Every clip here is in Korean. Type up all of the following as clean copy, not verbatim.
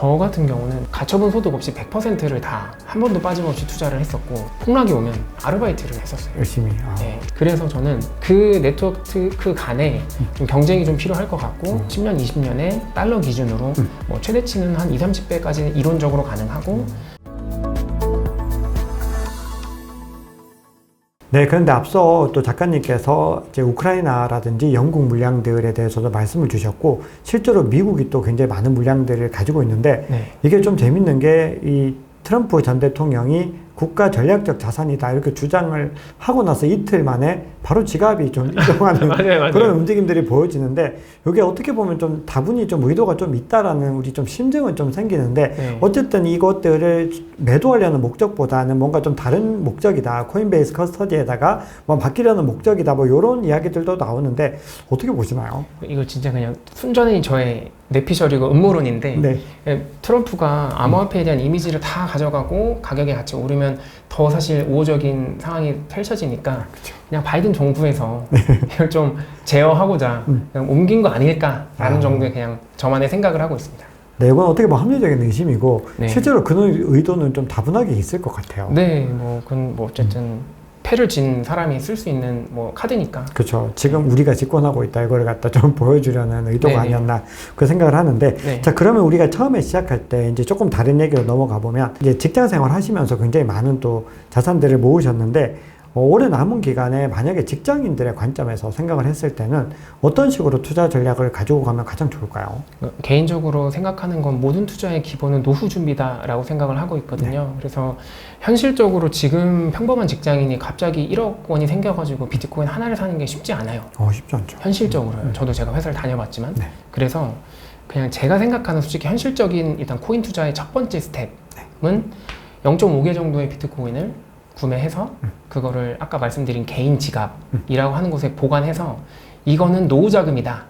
저 같은 경우는 가처분 소득 없이 100%를 다 한 번도 빠짐없이 투자를 했었고, 폭락이 오면 아르바이트를 했었어요. 열심히. 네, 그래서 저는 그 네트워크 간에 좀 경쟁이 좀 필요할 것 같고, 10년, 20년에 달러 기준으로 뭐 최대치는 한 20, 30배까지는 이론적으로 가능하고. 네, 그런데 앞서 또 작가님께서 이제 우크라이나라든지 영국 물량들에 대해서도 말씀을 주셨고, 실제로 미국이 또 굉장히 많은 물량들을 가지고 있는데, 네. 이게 좀 재밌는 게 이 트럼프 전 대통령이 국가 전략적 자산이다 이렇게 주장을 하고 나서 이틀 만에 바로 지갑이 좀 이동하는 맞아요. 그런 움직임들이 보여지는데, 이게 어떻게 보면 좀 다분히 좀 의도가 좀 있다라는 우리 좀 심증은 좀 생기는데, 네. 어쨌든 이것들을 매도하려는 목적보다는 뭔가 좀 다른 목적이다, 코인베이스 커스터디에다가 뭐 맡기려는 목적이다, 뭐 이런 이야기들도 나오는데 어떻게 보시나요? 이거 진짜 그냥 순전히 저의 내피셜이고 음모론인데, 네. 트럼프가 암호화폐에 대한 이미지를 다 가져가고 가격이 같이 오르면 더 사실 우호적인 상황이 펼쳐지니까, 그냥 바이든 정부에서 이걸 좀 제어하고자 그냥 옮긴 거 아닐까라는 정도의 그냥 저만의 생각을 하고 있습니다. 네, 이건 어떻게 보면 합리적인 의심이고, 네. 실제로 그 의도는 좀 다분하게 있을 것 같아요. 네, 그건 어쨌든 패를 진 사람이 쓸 수 있는 카드니까. 그렇죠. 지금 우리가 집권하고 있다, 이걸 갖다 좀 보여주려는 의도가 네네. 아니었나 그 생각을 하는데, 네. 자, 그러면 우리가 처음에 시작할 때 이제 조금 다른 얘기로 넘어가 보면, 이제 직장 생활 하시면서 굉장히 많은 또 자산들을 모으셨는데, 올해 남은 기간에 만약에 직장인들의 관점에서 생각을 했을 때는 어떤 식으로 투자 전략을 가지고 가면 가장 좋을까요? 개인적으로 생각하는 건 모든 투자의 기본은 노후 준비다라고 생각을 하고 있거든요. 네. 그래서 현실적으로 지금 평범한 직장인이 갑자기 1억 원이 생겨가지고 비트코인 하나를 사는 게 쉽지 않아요. 쉽지 않죠. 현실적으로요. 저도 제가 회사를 다녀봤지만. 네. 그래서 그냥 제가 생각하는 솔직히 현실적인 일단 코인 투자의 첫 번째 스텝은 0.5개 정도의 비트코인을 구매해서 그거를 아까 말씀드린 개인 지갑이라고 하는 곳에 보관해서, 이거는 노후 자금이다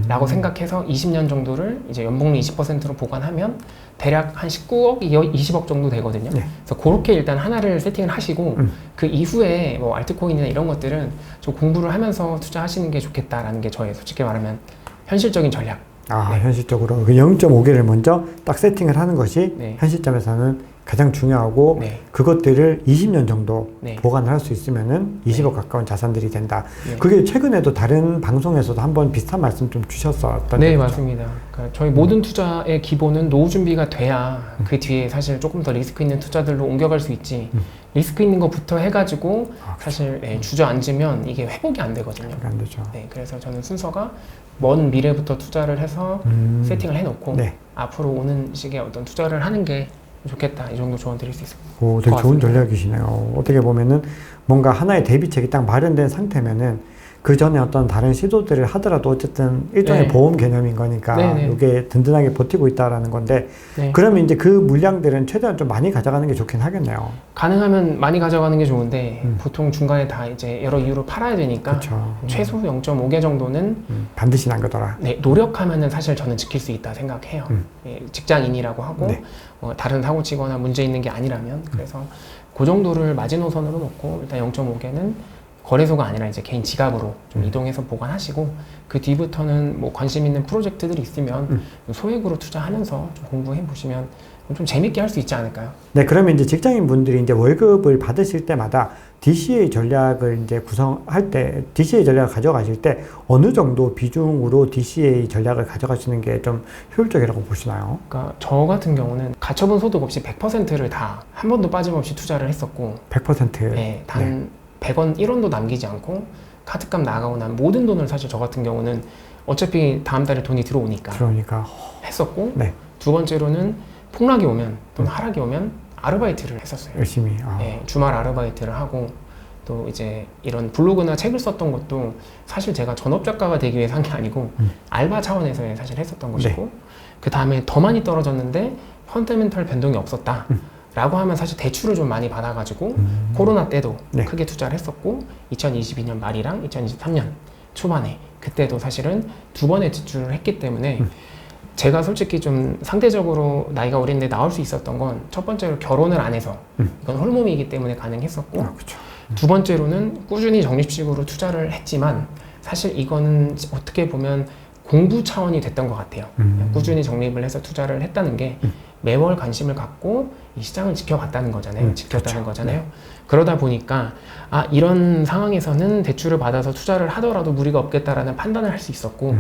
라고 생각해서 20년 정도를 이제 연봉률 20%로 보관하면 대략 한 19억, 20억 정도 되거든요. 네. 그래서 그렇게 일단 하나를 세팅을 하시고, 그 이후에 뭐 알트코인이나 이런 것들은 좀 공부를 하면서 투자하시는 게 좋겠다라는 게 저의 솔직히 말하면 현실적인 전략. 네. 현실적으로 그 0.5개를 먼저 딱 세팅을 하는 것이 네. 현 시점에서는 가장 중요하고, 네. 그것들을 20년 정도 네. 보관을 할 수 있으면은 20억 가까운 자산들이 된다. 네. 그게 최근에도 다른 방송에서도 한번 비슷한 말씀 좀 주셨었던 네, 적이죠. 맞습니다. 그러니까 저희 모든 투자의 기본은 노후 준비가 돼야 그 뒤에 사실 조금 더 리스크 있는 투자들로 옮겨갈 수 있지, 리스크 있는 것부터 해가지고 사실 주저앉으면 이게 회복이 안 되거든요. 안 되죠. 네, 그래서 저는 순서가 먼 미래부터 투자를 해서 세팅을 해놓고, 네. 앞으로 오는 시기에 어떤 투자를 하는 게 좋겠다, 이 정도 조언 드릴 수 있습니다. 되게 좋은 전략이시네요. 어떻게 보면은 뭔가 하나의 대비책이 딱 마련된 상태면은 그 전에 어떤 다른 시도들을 하더라도 어쨌든 일종의 네. 보험 개념인 거니까 네네. 이게 든든하게 버티고 있다라는 건데, 네. 그러면 이제 그 물량들은 최대한 좀 많이 가져가는 게 좋긴 하겠네요. 가능하면 많이 가져가는 게 좋은데 보통 중간에 다 이제 여러 이유로 팔아야 되니까, 그렇죠. 최소 0.5개 정도는 반드시 남겨둬라. 네, 노력하면은 사실 저는 지킬 수 있다 생각해요. 예, 직장인이라고 하고 네. 다른 사고 치거나 문제 있는 게 아니라면. 그래서 그 정도를 마지노선으로 놓고 일단 0.5개는 거래소가 아니라 이제 개인 지갑으로 좀 이동해서 보관하시고, 그 뒤부터는 뭐 관심 있는 프로젝트들이 있으면 소액으로 투자하면서 좀 공부해 보시면 좀 재밌게 할 수 있지 않을까요? 네, 그러면 이제 직장인 분들이 이제 월급을 받으실 때마다 DCA 전략을 이제 구성할 때, DCA 전략을 가져가실 때 어느 정도 비중으로 DCA 전략을 가져가시는 게 좀 효율적이라고 보시나요? 그러니까 저 같은 경우는 가처분 소득 없이 100%를 다 한 번도 빠짐없이 투자를 했었고, 100%. 네, 단 100원, 1원도 남기지 않고 카드값 나가고 난 모든 돈을 사실 저 같은 경우는 어차피 다음 달에 돈이 들어오니까 그러니까. 했었고, 네. 두 번째로는 폭락이 오면 또는 하락이 오면 아르바이트를 했었어요. 열심히. 네, 주말 아르바이트를 하고, 또 이제 이런 블로그나 책을 썼던 것도 사실 제가 전업 작가가 되기 위해서 한 게 아니고 알바 차원에서 사실 했었던 것이고, 그 다음에 더 많이 떨어졌는데 펀더멘털 변동이 없었다 라고 하면 사실 대출을 좀 많이 받아가지고 코로나 때도 크게 투자를 했었고, 2022년 말이랑 2023년 초반에 그때도 사실은 두 번의 지출을 했기 때문에 제가 솔직히 좀 상대적으로 나이가 어린데 나올 수 있었던 건, 첫 번째로 결혼을 안 해서 이건 홀몸이기 때문에 가능했었고, 두 번째로는 꾸준히 적립식으로 투자를 했지만 사실 이거는 어떻게 보면 공부 차원이 됐던 것 같아요. 꾸준히 적립을 해서 투자를 했다는 게 매월 관심을 갖고 이 시장을 지켜봤다는 거잖아요. 지켰다는 그렇죠. 거잖아요. 네. 그러다 보니까 이런 상황에서는 대출을 받아서 투자를 하더라도 무리가 없겠다라는 판단을 할 수 있었고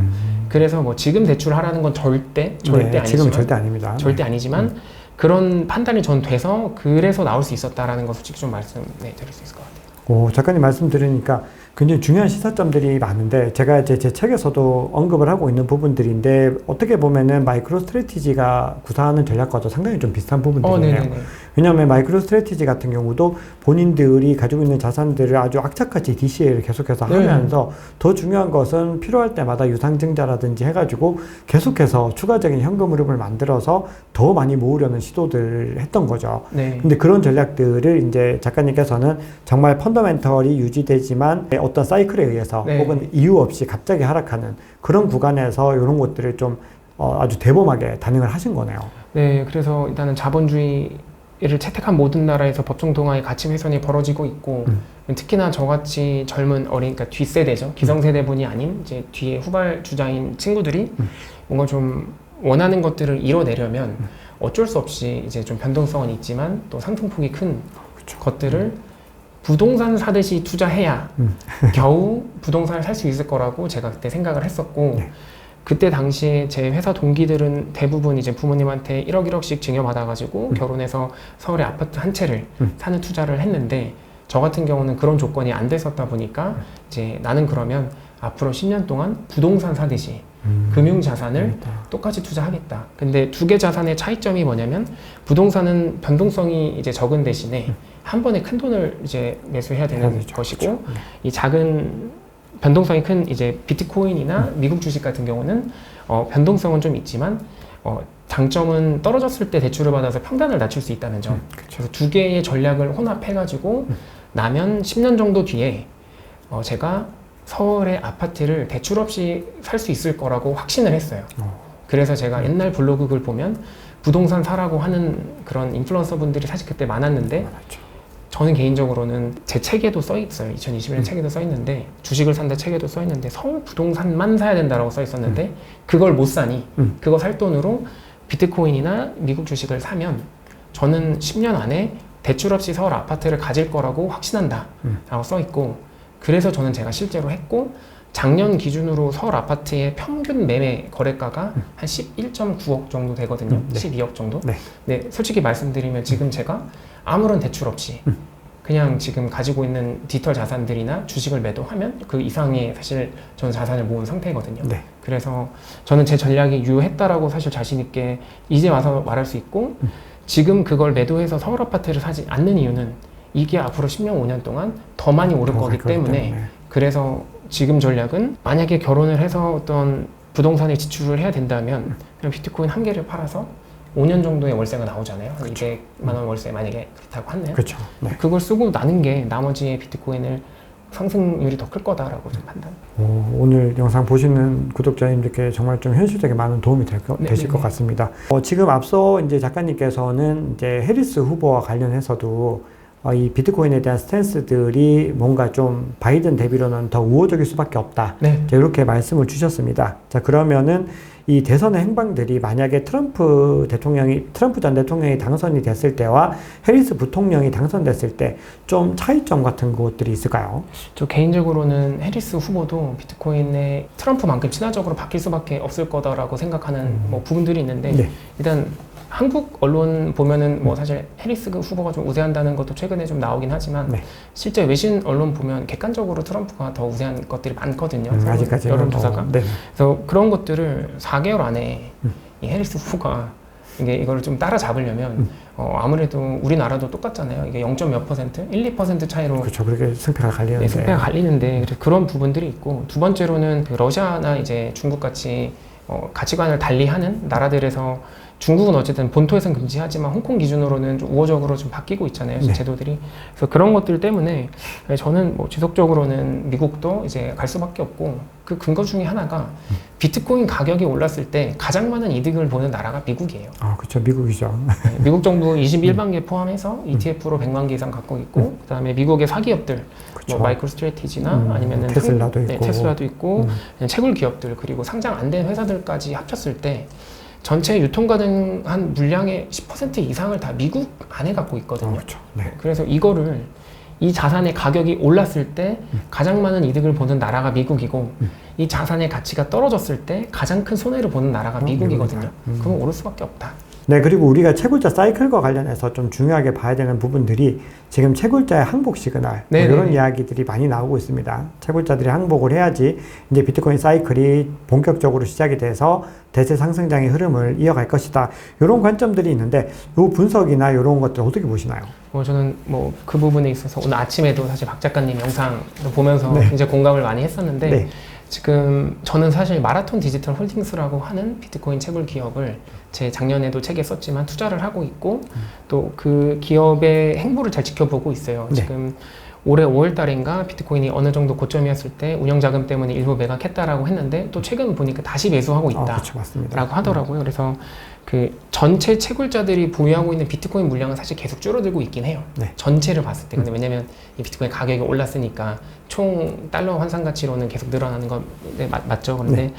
그래서 뭐 지금 대출하라는 건 절대 네, 아니지만 지금은 절대 아닙니다. 절대 네. 아니지만 그런 판단이 전 돼서 그래서 나올 수 있었다라는 거 솔직히 좀 말씀 드릴 수 있을 것 같아요. 작가님 말씀 들으니까 굉장히 중요한 시사점들이 많은데 제가 이제 제 책에서도 언급을 하고 있는 부분들인데 어떻게 보면은 마이크로 스트래티지가 구사하는 전략과도 상당히 좀 비슷한 부분들이네요. 왜냐하면 마이크로 스트래티지 같은 경우도 본인들이 가지고 있는 자산들을 아주 악착같이 DCA를 계속해서 하면서 더 중요한 것은 필요할 때마다 유상증자라든지 해가지고 계속해서 추가적인 현금 흐름을 만들어서 더 많이 모으려는 시도들을 했던 거죠. 근데 그런 전략들을 이제 작가님께서는 정말 펀더멘털이 유지되지만 어떤 사이클에 의해서 혹은 이유 없이 갑자기 하락하는 그런 구간에서 이런 것들을 좀 아주 대범하게 단행을 하신 거네요. 네, 그래서 일단은 자본주의를 채택한 모든 나라에서 법정 동화의 가치 훼손이 벌어지고 있고 특히나 저같이 젊은 그러니까 뒷세대죠. 기성세대분이 아닌 이제 뒤에 후발 주자인 친구들이 뭔가 좀 원하는 것들을 이뤄내려면 어쩔 수 없이 이제 좀 변동성은 있지만 또 상승폭이 큰 것들을 부동산 사듯이 투자해야 겨우 부동산을 살 수 있을 거라고 제가 그때 생각을 했었고 그때 당시에 제 회사 동기들은 대부분 이제 부모님한테 1억 1억씩 증여받아가지고 결혼해서 서울에 아파트 한 채를 사는 투자를 했는데 저 같은 경우는 그런 조건이 안 됐었다 보니까 이제 나는 그러면 앞으로 10년 동안 부동산 사듯이 금융자산을 똑같이 투자하겠다. 근데 두 개 자산의 차이점이 뭐냐면 부동산은 변동성이 이제 적은 대신에 한 번에 큰 돈을 이제 매수해야 되는 것이고 이 작은 변동성이 큰 이제 비트코인이나 미국 주식 같은 경우는 변동성은 좀 있지만 장점은 떨어졌을 때 대출을 받아서 평단을 낮출 수 있다는 점. 그래서 두 개의 전략을 혼합해가지고 나면 10년 정도 뒤에 제가 서울의 아파트를 대출 없이 살 수 있을 거라고 확신을 했어요. 그래서 제가 옛날 블로그 글 보면 부동산 사라고 하는 그런 인플루언서 분들이 사실 그때 많았는데 저는 개인적으로는 제 책에도 써 있어요. 2021년 책에도 써 있는데 주식을 산다 책에도 써 있는데 서울 부동산만 사야 된다라고 써 있었는데 그걸 못 사니 그거 살 돈으로 비트코인이나 미국 주식을 사면 저는 10년 안에 대출 없이 서울 아파트를 가질 거라고 확신한다 라고 써 있고 그래서 저는 제가 실제로 했고 작년 기준으로 서울 아파트의 평균 매매 거래가가 한 11.9억 정도 되거든요. 12억 정도. 네, 솔직히 말씀드리면 지금 제가 아무런 대출 없이 그냥 지금 가지고 있는 디지털 자산들이나 주식을 매도하면 그 이상의 사실 저는 자산을 모은 상태거든요. 그래서 저는 제 전략이 유효했다라고 사실 자신 있게 이제 와서 말할 수 있고 지금 그걸 매도해서 서울 아파트를 사지 않는 이유는 이게 앞으로 10년, 5년 동안 더 많이 오를 거기 때문에 그래서 지금 전략은 만약에 결혼을 해서 어떤 부동산에 지출을 해야 된다면 그냥 비트코인 한 개를 팔아서 5년 정도의 월세가 나오잖아요. 200만 원 월세 만약에 그렇다고 하네요. 그걸 쓰고 나는 게 나머지의 비트코인을 상승률이 더 클 거다라고 좀 판단. 오늘 영상 보시는 구독자님들께 정말 좀 현실적인 많은 도움이 되실 것 같습니다. 지금 앞서 이제 작가님께서는 이제 해리스 후보와 관련해서도 이 비트코인에 대한 스탠스들이 뭔가 좀 바이든 대비로는 더 우호적일 수밖에 없다. 자, 이렇게 말씀을 주셨습니다. 자, 그러면은 이 대선의 행방들이 만약에 트럼프 전 대통령이 당선이 됐을 때와 해리스 부통령이 당선됐을 때 좀 차이점 같은 것들이 있을까요? 저 개인적으로는 해리스 후보도 비트코인에 트럼프만큼 친화적으로 바뀔 수밖에 없을 거다라고 생각하는 뭐 부분들이 있는데 일단 한국 언론 보면은 뭐 사실 해리스 후보가 좀 우세한다는 것도 최근에 좀 나오긴 하지만 실제 외신 언론 보면 객관적으로 트럼프가 더 우세한 것들이 많거든요. 아직까지는 여론조사가. 그래서 그런 것들을 4개월 안에 이 해리스 후보가 이거를 좀 따라잡으려면 아무래도 우리나라도 똑같잖아요. 이게 0. 몇 %, 1, 2% 차이로 그렇죠. 그렇게 승패가 갈리는데. 승패가 갈리는데 그런 부분들이 있고 두 번째로는 그 러시아나 이제 중국 같이 가치관을 달리하는 나라들에서 중국은 어쨌든 본토에서는 금지하지만 홍콩 기준으로는 좀 우호적으로 좀 바뀌고 있잖아요. 네. 제도들이. 그래서 그런 것들 때문에 저는 뭐 지속적으로는 미국도 이제 갈 수밖에 없고 그 근거 중에 하나가 비트코인 가격이 올랐을 때 가장 많은 이득을 보는 나라가 미국이에요. 아, 그렇죠. 미국이죠. 네, 미국 정부 21만 개 포함해서 ETF로 100만 개 이상 갖고 있고 그다음에 미국의 사기업들 그렇죠. 뭐 마이크로 스트래티지나 아니면은 테슬라도 있고. 네, 테슬라도 있고 채굴 기업들 그리고 상장 안 된 회사들까지 합쳤을 때 전체 유통 가능한 물량의 10% 이상을 다 미국 안에 갖고 있거든요. 그렇죠. 네. 그래서 이거를 이 자산의 가격이 올랐을 때 가장 많은 이득을 보는 나라가 미국이고 이 자산의 가치가 떨어졌을 때 가장 큰 손해를 보는 나라가 미국이거든요. 그럼 오를 수밖에 없다. 네, 그리고 우리가 채굴자 사이클과 관련해서 좀 중요하게 봐야 되는 부분들이 지금 채굴자의 항복 시그널 뭐 이런 이야기들이 많이 나오고 있습니다. 채굴자들이 항복을 해야지 이제 비트코인 사이클이 본격적으로 시작이 돼서 대세 상승장의 흐름을 이어갈 것이다. 이런 관점들이 있는데 이 분석이나 이런 것들 어떻게 보시나요? 저는 뭐 그 부분에 있어서 오늘 아침에도 사실 박 작가님 영상을 보면서 굉장히 공감을 많이 했었는데 지금 저는 사실 마라톤 디지털 홀딩스라고 하는 비트코인 채굴 기업을 제 작년에도 책에 썼지만 투자를 하고 있고 또 그 기업의 행보를 잘 지켜보고 있어요. 지금 올해 5월 달인가 비트코인이 어느 정도 고점이었을 때 운영자금 때문에 일부 매각했다라고 했는데 또 최근 보니까 다시 매수하고 있다 그렇죠, 맞습니다. 라고 하더라고요. 그래서 그 전체 채굴자들이 보유하고 있는 비트코인 물량은 사실 계속 줄어들고 있긴 해요. 전체를 봤을 때. 근데 왜냐면 이 비트코인 가격이 올랐으니까 총 달러 환산 가치로는 계속 늘어나는 건 맞죠. 그런데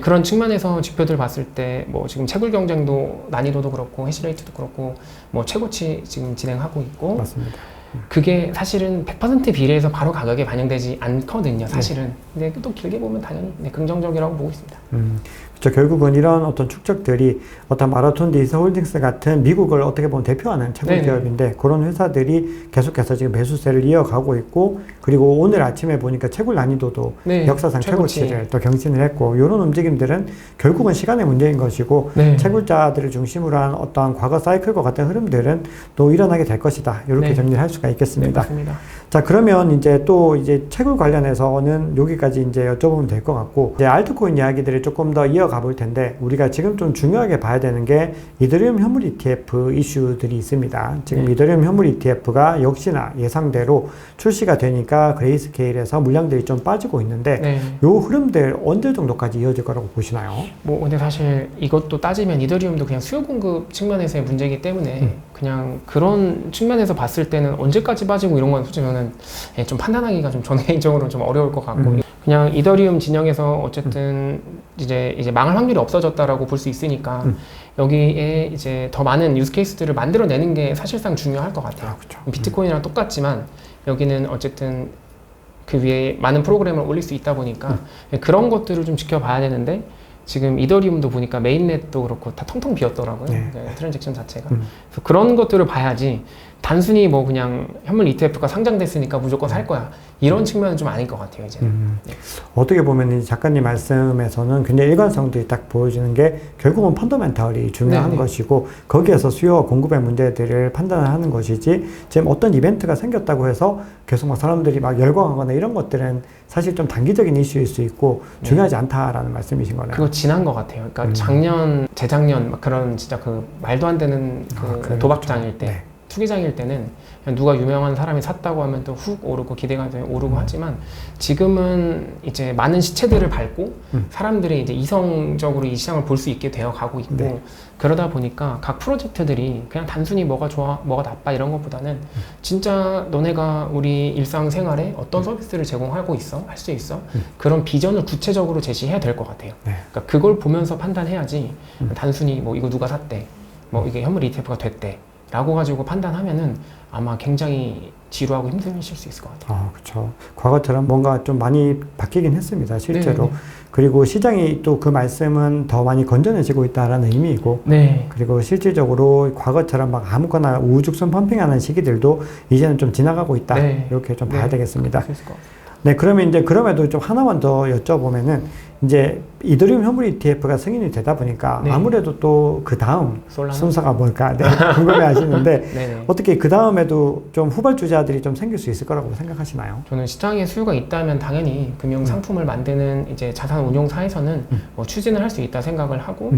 그런 측면에서 지표들 봤을 때 뭐 지금 채굴 경쟁도 난이도도 그렇고 해시레이트도 그렇고 뭐 최고치 지금 진행하고 있고 맞습니다. 그게 사실은 100% 비례해서 바로 가격에 반영되지 않거든요, 사실은. 근데 또 길게 보면 당연히 긍정적이라고 보고 있습니다. 그렇죠. 결국은 이런 어떤 축적들이 어떤 마라톤 디지털 홀딩스 같은 미국을 어떻게 보면 대표하는 채굴 기업인데 그런 회사들이 계속해서 지금 매수세를 이어가고 있고 그리고 오늘 아침에 보니까 채굴 난이도도 역사상 최고치를 또 경신을 했고 이런 움직임들은 결국은 시간의 문제인 것이고 채굴자들을 중심으로 한 어떤 과거 사이클과 같은 흐름들은 또 일어나게 될 것이다. 이렇게 정리를 할 수가 있겠습니다. 맞습니다. 자, 그러면 이제 또 이제 채굴 관련해서는 여기까지 이제 여쭤보면 될 것 같고 이제 알트코인 이야기들을 조금 더 이어가 볼 텐데 우리가 지금 좀 중요하게 봐야 되는 게 이더리움 현물 ETF 이슈들이 있습니다. 지금 이더리움 현물 ETF가 역시나 예상대로 출시가 되니까 그레이스케일에서 물량들이 좀 빠지고 있는데 요 흐름들 언제 정도까지 이어질 거라고 보시나요? 뭐 근데 사실 이것도 따지면 이더리움도 그냥 수요 공급 측면에서의 문제이기 때문에 그냥 그런 측면에서 봤을 때는 언제까지 빠지고 이런 건 솔직히 저는 좀 판단하기가 좀 저는 개인적으로 좀 어려울 것 같고 그냥 이더리움 진영에서 어쨌든 이제 망할 확률이 없어졌다라고 볼 수 있으니까 여기에 이제 더 많은 유스 케이스들을 만들어내는 게 사실상 중요할 것 같아요. 비트코인이랑 똑같지만 여기는 어쨌든 그 위에 많은 프로그램을 올릴 수 있다 보니까 그런 것들을 좀 지켜봐야 되는데 지금 이더리움도 보니까 메인넷도 그렇고 다 텅텅 비었더라고요. 트랜잭션 자체가. 그래서 그런 것들을 봐야지 단순히 뭐 그냥 현물 ETF가 상장됐으니까 무조건 살 거야. 이런 측면은 좀 아닌 것 같아요, 이제는. 어떻게 보면 이 작가님 말씀에서는 굉장히 일관성들이 딱 보여지는 게 결국은 펀더멘털이 중요한 것이고 거기에서 수요와 공급의 문제들을 판단을 하는 것이지 지금 어떤 이벤트가 생겼다고 해서 계속 막 사람들이 막 열광하거나 이런 것들은 사실 좀 단기적인 이슈일 수 있고 중요하지 않다라는 말씀이신 거네요. 그거 지난 것 같아요. 그러니까 작년, 재작년 막 그런 진짜 그 말도 안 되는 그 도박장일 때 투기장일 때는 그냥 누가 유명한 사람이 샀다고 하면 또 훅 오르고 기대가 되면 오르고 하지만 지금은 이제 많은 시체들을 밟고 사람들이 이제 이성적으로 이 시장을 볼 수 있게 되어 가고 있고 그러다 보니까 각 프로젝트들이 그냥 단순히 뭐가 좋아, 뭐가 나빠 이런 것보다는 진짜 너네가 우리 일상생활에 어떤 서비스를 제공하고 있어? 할 수 있어? 그런 비전을 구체적으로 제시해야 될 것 같아요. 그러니까 그걸 보면서 판단해야지 단순히 뭐 이거 누가 샀대, 뭐 이게 현물 ETF가 됐대 라고 가지고 판단하면은 아마 굉장히 지루하고 힘드실 수 있을 것 같아요. 그렇죠. 과거처럼 뭔가 좀 많이 바뀌긴 했습니다, 실제로. 그리고 시장이 또 그 말씀은 더 많이 건전해지고 있다라는 의미이고, 그리고 실질적으로 과거처럼 막 아무거나 우후죽순 펌핑하는 시기들도 이제는 좀 지나가고 있다. 이렇게 좀 봐야 되겠습니다. 네, 그러면 이제 그럼에도 좀 하나만 더 여쭤보면은 이제 이더리움 현물 ETF가 승인이 되다 보니까 네. 아무래도 또 그 다음 솔라나? 순서가 뭘까 네, 궁금해 하시는데 네네. 어떻게 그 다음에도 좀 후발주자들이 좀 생길 수 있을 거라고 생각하시나요? 저는 시장에 수요가 있다면 당연히 금융 상품을 만드는 이제 자산 운용사에서는 뭐 추진을 할 수 있다 생각을 하고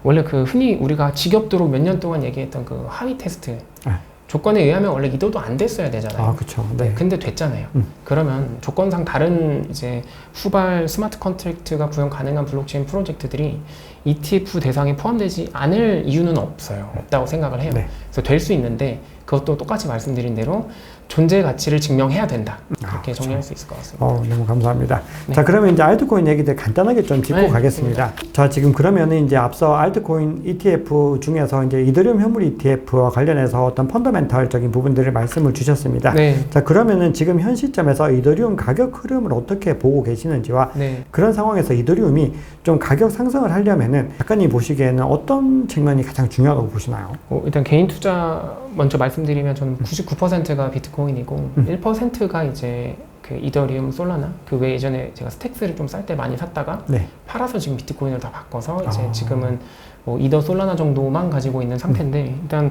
원래 그 흔히 우리가 직업도로 몇 년 동안 얘기했던 그 하위 테스트 아. 조건에 의하면 원래 이도도 안 됐어야 되잖아요. 아, 그렇죠. 네. 근데 됐잖아요. 그러면 조건상 다른 이제 후발 스마트 컨트랙트가 구현 가능한 블록체인 프로젝트들이 ETF 대상에 포함되지 않을 이유는 없어요. 없다고 생각을 해요. 네. 그래서 될 수 있는데 그것도 똑같이 말씀드린 대로 존재 가치를 증명해야 된다. 그렇게 그렇죠. 정리할 수 있을 것 같습니다. 너무 감사합니다. 네. 자, 그러면 이제 알트코인 얘기들 간단하게 좀 짚고 네, 가겠습니다. 자, 지금 그러면은 이제 앞서 알트코인 ETF 중에서 이제 이더리움 현물 ETF와 관련해서 어떤 펀더멘탈적인 부분들을 말씀을 주셨습니다. 네. 자, 그러면은 지금 현 시점에서 이더리움 가격 흐름을 어떻게 보고 계시는지와 네. 그런 상황에서 이더리움이 좀 가격 상승을 하려면은 작가님 보시기에는 어떤 측면이 가장 중요하다고 보시나요? 일단 개인 투자 먼저 말씀드리면 저는 99%가 비트코인이고 1%가 이제 그 이더리움, 솔라나 그 외에 예전에 제가 스택스를 좀 쌀 때 많이 샀다가 네. 팔아서 지금 비트코인을 다 바꿔서 이제 아. 지금은 뭐 이더 솔라나 정도만 가지고 있는 상태인데 일단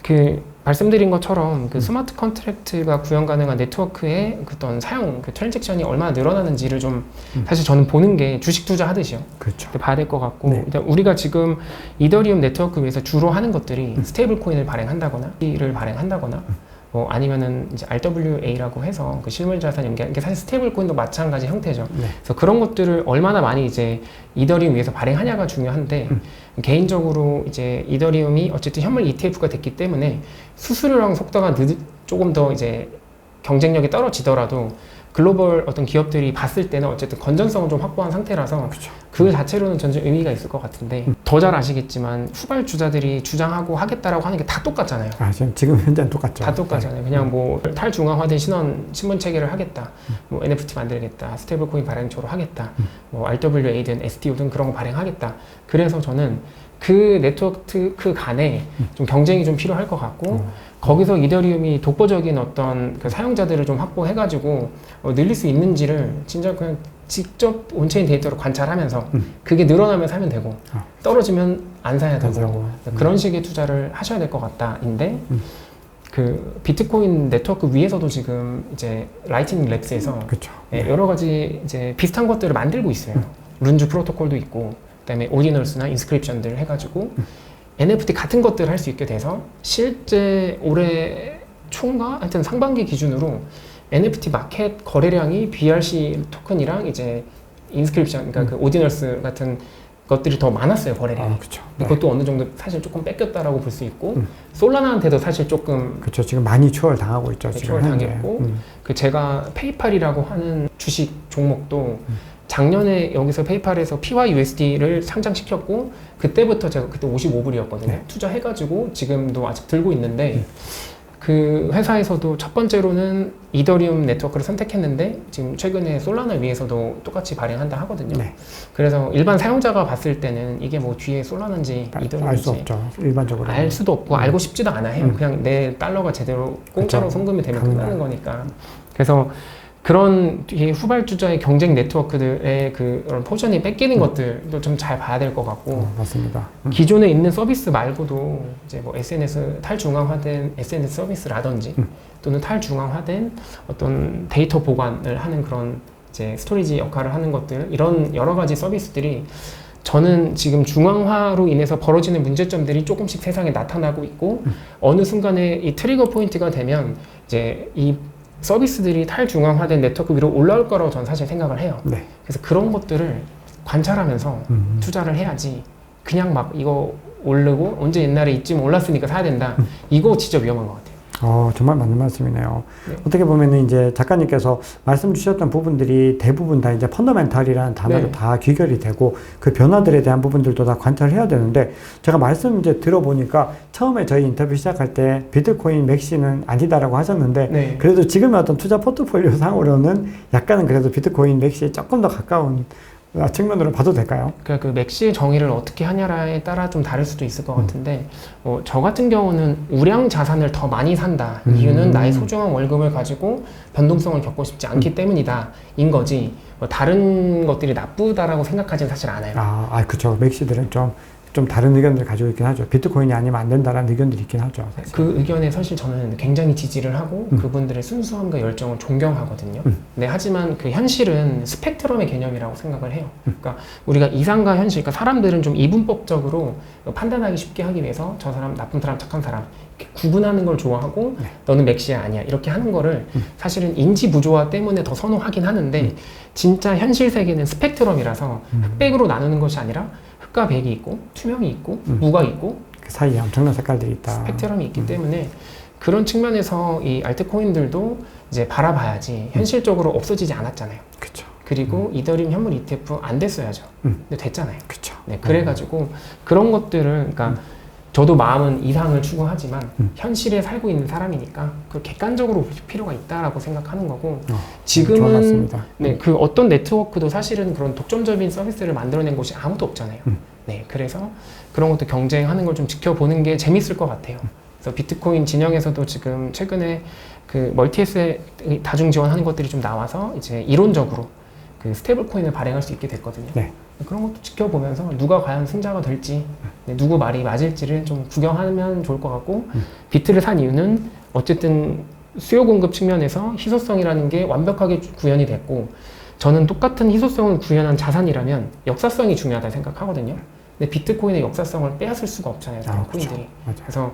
그 말씀드린 것처럼 그 스마트 컨트랙트가 구현 가능한 네트워크의 어떤 사용 그 트랜잭션이 얼마나 늘어나는지를 좀 사실 저는 보는 게 주식 투자 하듯이요. 그렇죠. 봐야 될 것 같고 네. 일단 우리가 지금 이더리움 네트워크 위에서 주로 하는 것들이 스테이블 코인을 발행한다거나 를 발행한다거나 뭐 아니면은 이제 RWA라고 해서 그 실물 자산 연계 이게 사실 스테이블 코인도 마찬가지 형태죠. 네. 그래서 그런 것들을 얼마나 많이 이제 이더리움 위에서 발행하냐가 중요한데 개인적으로 이제 이더리움이 어쨌든 현물 ETF가 됐기 때문에 수수료랑 속도가 조금 더 이제 경쟁력이 떨어지더라도 글로벌 어떤 기업들이 봤을 때는 어쨌든 건전성을 좀 확보한 상태라서 그렇죠. 그 자체로는 전체 의미가 있을 것 같은데 더 잘 아시겠지만 후발주자들이 주장하고 하겠다라고 하는 게 다 똑같잖아요. 아, 지금 현재는 똑같죠. 다 똑같잖아요. 그냥 뭐 탈중앙화된 신문 체계를 하겠다, 뭐 NFT 만들겠다, 스테이블코인 발행처로 하겠다, 뭐 RWA든 STO든 그런 거 발행하겠다. 그래서 저는 그 네트워크 간에 좀 경쟁이 좀 필요할 것 같고 거기서 이더리움이 독보적인 어떤 그 사용자들을 좀 확보해가지고 늘릴 수 있는지를 진짜 그냥 직접 온체인 데이터로 관찰하면서 그게 늘어나면 사면 되고 떨어지면 안 사야 되고 그런 식의 투자를 하셔야 될 것 같다인데 그 비트코인 네트워크 위에서도 지금 이제 라이트닝 랩스에서 그렇죠. 여러 가지 이제 비슷한 것들을 만들고 있어요. 룬주 프로토콜도 있고 그다음에 오디널스나 인스크립션들 해가지고 NFT 같은 것들을 할 수 있게 돼서 실제 올해 초인가 하여튼 상반기 기준으로 NFT 마켓 거래량이 BRC 토큰이랑 이제 인스크립션 그러니까 그 오디널스 같은 것들이 더 많았어요 거래량이. 그렇죠. 그것도 어느 정도 사실 조금 뺏겼다라고 볼 수 있고 솔라나한테도 사실 조금 그렇죠. 지금 많이 추월 당하고 있죠. 추월 당했고 그 제가 페이팔이라고 하는 주식 종목도 작년에 여기서 페이팔에서 PYUSD를 상장시켰고 그때부터 제가 그때 55불이었거든요. 네. 투자해가지고 지금도 아직 들고 있는데 그 회사에서도 첫 번째로는 이더리움 네트워크를 선택했는데 지금 최근에 솔라나 위에서도 똑같이 발행한다 하거든요. 네. 그래서 일반 사용자가 봤을 때는 이게 뭐 뒤에 솔라나인지 알 수 이더리움인지 없죠. 일반적으로. 알 수도 없고 알고 싶지도 않아요. 그냥 내 달러가 제대로 공짜로 그쵸. 송금이 되면 가능한. 끝나는 거니까. 그래서 그런 뒤에 후발주자의 경쟁 네트워크들의 그런 포션이 뺏기는 것들도 좀 잘 봐야 될 것 같고 맞습니다. 기존에 있는 서비스 말고도 이제 뭐 SNS 탈중앙화된 SNS 서비스라든지 또는 탈중앙화된 어떤 데이터 보관을 하는 그런 이제 스토리지 역할을 하는 것들 이런 여러 가지 서비스들이 저는 지금 중앙화로 인해서 벌어지는 문제점들이 조금씩 세상에 나타나고 있고 어느 순간에 이 트리거 포인트가 되면 이제 이 서비스들이 탈중앙화된 네트워크 위로 올라올 거라고 저는 사실 생각을 해요. 네. 그래서 그런 것들을 관찰하면서 투자를 해야지 그냥 막 이거 오르고 언제 옛날에 이쯤 올랐으니까 사야 된다. 이거 진짜 위험한 것 같아요. 정말 맞는 말씀이네요. 네. 어떻게 보면은 이제 작가님께서 말씀 주셨던 부분들이 대부분 다 이제 펀더멘탈이라는 단어로 네. 다 귀결이 되고 그 변화들에 대한 부분들도 다 관찰을 해야 되는데 제가 말씀 이제 들어보니까 처음에 저희 인터뷰 시작할 때 비트코인 맥시는 아니다라고 하셨는데 네. 그래도 지금의 어떤 투자 포트폴리오 상으로는 약간은 그래도 비트코인 맥시에 조금 더 가까운 측면으로 봐도 될까요? 그러니까 그 맥시의 정의를 어떻게 하냐에 따라 좀 다를 수도 있을 것 같은데 저 같은 경우는 우량 자산을 더 많이 산다. 이유는 나의 소중한 월급을 가지고 변동성을 겪고 싶지 않기 때문이다. 인 거지. 다른 것들이 나쁘다라고 생각하지는 사실 않아요. 그렇죠. 맥시들은 좀 다른 의견들을 가지고 있긴 하죠. 비트코인이 아니면 안 된다라는 의견들이 있긴 하죠. 사실. 그 의견에 사실 저는 굉장히 지지를 하고 그분들의 순수함과 열정을 존경하거든요. 네, 하지만 그 현실은 스펙트럼의 개념이라고 생각을 해요. 그러니까 우리가 이상과 현실, 그러니까 사람들은 좀 이분법적으로 판단하기 쉽게 하기 위해서 저 사람 나쁜 사람, 착한 사람 이렇게 구분하는 걸 좋아하고 너는 맥시야 아니야 이렇게 하는 거를 사실은 인지 부조화 때문에 더 선호하긴 하는데 진짜 현실 세계는 스펙트럼이라서 흑백으로 나누는 것이 아니라 흑과 백이 있고 투명이 있고 무가 있고 그 사이에 엄청난 색깔들이 있다. 스펙트럼이 있기 때문에 그런 측면에서 이 알트코인들도 이제 바라봐야지 현실적으로 없어지지 않았잖아요. 그렇죠. 그리고 이더리움 현물 ETF 안 됐어야죠. 근데 됐잖아요. 그렇죠. 네, 그래가지고 그런 것들을 그러니까 저도 마음은 이상을 추구하지만 현실에 살고 있는 사람이니까 그 객관적으로 볼 필요가 있다라고 생각하는 거고 지금은 네, 그 어떤 네트워크도 사실은 그런 독점적인 서비스를 만들어낸 곳이 아무도 없잖아요. 네, 그래서 그런 것도 경쟁하는 걸 좀 지켜보는 게 재밌을 것 같아요. 그래서 비트코인 진영에서도 지금 최근에 그 멀티에셋 다중 지원하는 것들이 좀 나와서 이제 이론적으로 그 스테이블 코인을 발행할 수 있게 됐거든요. 네. 그런 것도 지켜보면서 누가 과연 승자가 될지 누구 말이 맞을지를 좀 구경하면 좋을 것 같고 비트를 산 이유는 어쨌든 수요 공급 측면에서 희소성이라는 게 완벽하게 구현이 됐고 저는 똑같은 희소성을 구현한 자산이라면 역사성이 중요하다 생각하거든요. 근데 비트코인의 역사성을 빼앗을 수가 없잖아요. 다른 코인들이. 맞아. 그래서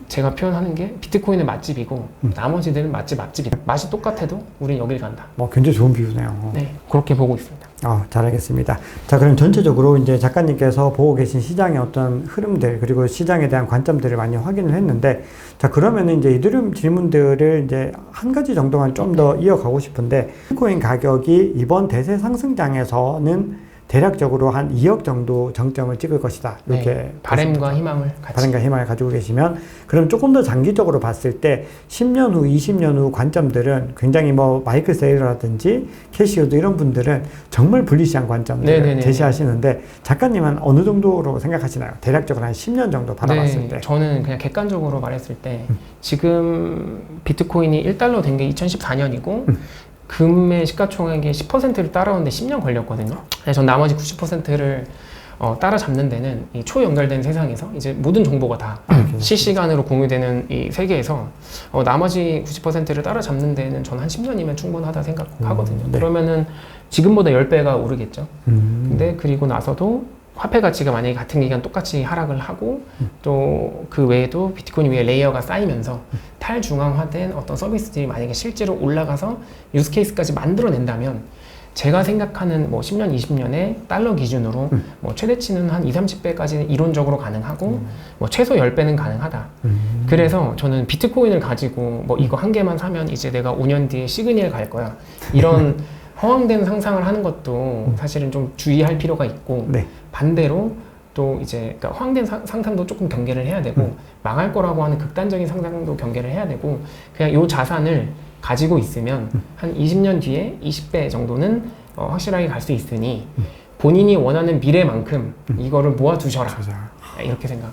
제가 표현하는 게 비트코인은 맛집이고 나머지들은 맛집이다. 맛이 똑같아도 우린 여길 간다. 굉장히 좋은 비유네요. 네, 그렇게 보고 있습니다. 잘 알겠습니다. 자, 그럼 전체적으로 이제 작가님께서 보고 계신 시장의 어떤 흐름들, 그리고 시장에 대한 관점들을 많이 확인을 했는데, 자, 그러면은 이제 이들음 질문들을 이제 한 가지 정도만 좀 더 이어가고 싶은데, 비트코인 가격이 이번 대세 상승장에서는 대략적으로 한 2억 정도 정점을 찍을 것이다. 이렇게 네, 바람과 희망을 같이. 바람과 희망을 가지고 계시면 그럼 조금 더 장기적으로 봤을 때 10년 후, 20년 후 관점들은 굉장히 마이클 세일러라든지 캐시우드 이런 분들은 정말 불리시한 관점들을 제시하시는데 작가님은 어느 정도로 생각하시나요? 대략적으로 한 10년 정도 바라봤을 때. 저는 그냥 객관적으로 말했을 때 지금 비트코인이 1달러 된 게 2014년이고 금의 시가총액의 10%를 따라오는데 10년 걸렸거든요. 전 나머지 90%를 따라잡는 데는 이 초연결된 세상에서 이제 모든 정보가 다 실시간으로 공유되는 이 세계에서 나머지 90%를 따라잡는 데는 전 한 10년이면 충분하다 생각하거든요. 네. 그러면은 지금보다 10배가 오르겠죠. 근데 그리고 나서도 화폐 가치가 만약에 같은 기간 똑같이 하락을 하고 또 그 외에도 비트코인 위에 레이어가 쌓이면서 탈중앙화된 어떤 서비스들이 만약에 실제로 올라가서 유스케이스까지 만들어낸다면 제가 생각하는 10년, 20년에 달러 기준으로 최대치는 한 20, 30배까지는 이론적으로 가능하고 최소 10배는 가능하다. 그래서 저는 비트코인을 가지고 이거 한 개만 사면 이제 내가 5년 뒤에 시그니엘 갈 거야. 이런 허황된 상상을 하는 것도 사실은 좀 주의할 필요가 있고 반대로 또 이제 그러니까 허황된 상상도 조금 경계를 해야 되고 망할 거라고 하는 극단적인 상상도 경계를 해야 되고 그냥 이 자산을 가지고 있으면 한 20년 뒤에 20배 정도는 확실하게 갈 수 있으니 본인이 원하는 미래만큼 이거를 모아두셔라 이렇게 생각.